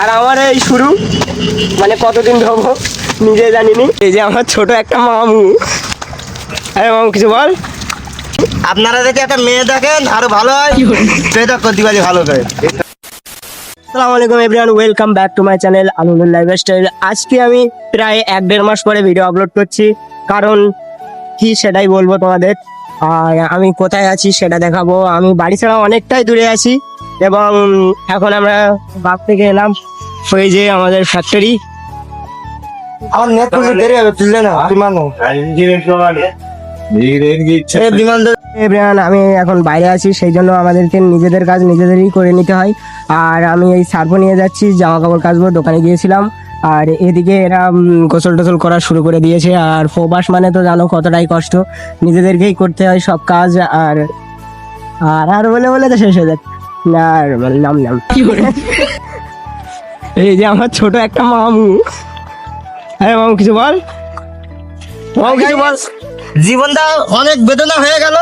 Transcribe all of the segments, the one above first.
আর আমার এই শুরু, মানে কতদিন ধরবো নিজে জানিনি। এই যে আমার ছোট একটা মামু। আরে মামু কিছু বল। আপনারা যদি একটা মেয়ে দেখেন আরো ভালো হয়, সেটা করতে পারি ভালো করে। আসসালামু আলাইকুম everyone, welcome back to my channel Alunur lifestyle. আজকে আমি প্রায় 1-1.5 মাস পরে ভিডিও আপলোড করছি, কারণ কি সেটাই বলবো তোমাদের। আর আমি কোথায় আছি সেটা দেখাবো। আমি বাড়ি ছাড়া অনেকটাই দূরে আছি এবং এখন আমরা বাপ থেকে এলাম ওই যে আমাদের ফ্যাক্টরি। আমার নেট তুলতে দেরি হবে, তুললে না বিমান এভরিওয়ান, আমি এখন বাইরে আছি, সেই জন্য আমাদেরকে নিজেদের কাজ নিজেদেরই করে নিতে হয়। আর আমি এই সার্ফও নিয়ে যাচ্ছি, জামা কাপড় কাচবো, দোকানে গিয়েছিলাম। আর এদিকে এরা গোসল টোসল করা শুরু করে দিয়েছে। আর প্রবাস মানে তো জানো কতটাই কষ্ট, নিজেদেরকেই করতে হয় সব কাজ। আর আর আর বলে বলে তো শেষ হয়ে যাচ্ছে। আর নাম নাম কি করে। এই যে আমার ছোট একটা মামু। হ্যাঁ মামু কিছু বল, মামু কিছু বল। জীবনটা অনেক বেদনা হয়ে গেল,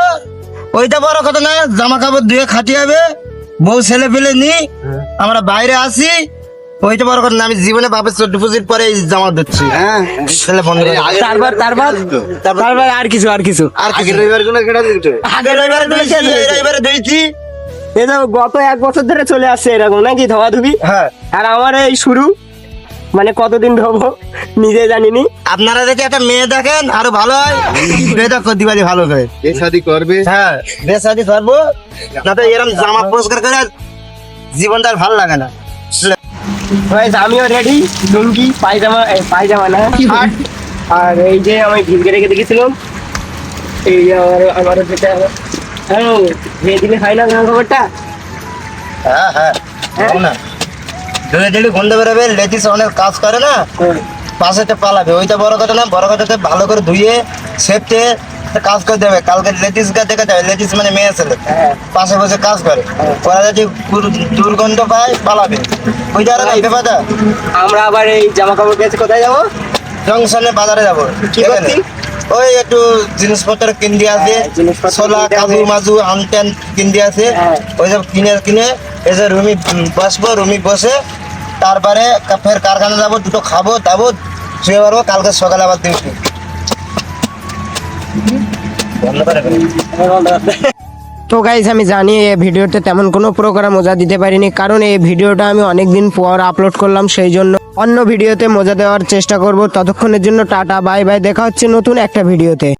ওইটা বড় কথা না। জামা কাপড় ধুয়ে খাটি হবে, বউ ছেলে পেলে নি, আমরা বাইরে আসি, ওইটা বড় কথা না। আমি জীবনে বাপের ডিপোজিট পরে এই জামা দিচ্ছি। হ্যাঁ, ছেলে বন্ধ করে। তারপর তারপর তারপর আর কিছু আর কিছু আর কি রবিবার গুলো কেটে দিতে, আগের রবিবারে দিয়েছি, এই রবিবারে দিয়েছি। এই তো গত 1 বছর ধরে চলে আসছে এরকম নাকি ধোয়া ধুবি। হ্যাঁ, আর আমার এই শুরু, মানে কতদিন ধরবো নিজে জানিনি। আপনারা যদি একটা মেয়ে দেখেন আরো ভালো হয়, সেটা করতে পারি ভালো করে। বিয়ে শাদী করবে। হ্যাঁ, বিয়ে শাদী করবো, না তো এরকম জামা পরিষ্কার করে জীবনটা আর ভালো লাগে না। Guys, আমিও রেডি, লুঙ্গি পায়জামা, পায়জামা না শার্ট। আর এই যে আমি ভিজকে রেখে দেখেছিলাম, এই যে আমার যেটা হ্যালো ভেজে দিলে খাই না জামা কাপড়টা। হ্যাঁ হ্যাঁ, না ধুয়ে দিলে গন্ধ বেরোবে, লেডিস অনেক কাজ করে না, পাশেতে পালাবে, ওইটা বড় কথা না। বড় কথাতে ভালো করে ধুয়ে সেফটে কাজ করে দেবে। কালকে লেডিস গা দেখে যাবে, লেডিস মানে মেয়ে ছেলে পাশে বসে কাজ করে, ওরা যদি দুর্গন্ধ পায় পালাবে, ওইটা আর এই ব্যাপারটা। আমরা আবার এই জামা কাপড় পেয়েছি, কোথায় যাবো? জংশনে বাজারে যাবো। কি করছি? ওই একটু জিনিসপত্র কিনতে আছে, জিনিসপত্র ছোলা কিনতে কাজু হবে। মাজু আমটেন কিনতে আছে। হ্যাঁ। ওই সব কিনে কিনে এসে রুমি বসবো, রুমি বসে তারপরে ফের কারখানা যাবো, দুটো খাবো দাবো, শুয়ে পারবো। কালকে সকালে আবার ডিউটি। তো গাইজ আমি জানি এই ভিডিওতে তেমন কোনো প্রকার মজা দিতে পারিনি, কারণ এই ভিডিওটা আমি অনেকদিন পর আপলোড করলাম, সেই জন্য অন্য ভিডিওতে মজা দেওয়ার চেষ্টা করব। ততক্ষণের জন্য টাটা বাই বাই, দেখা হচ্ছে নতুন একটা ভিডিওতে।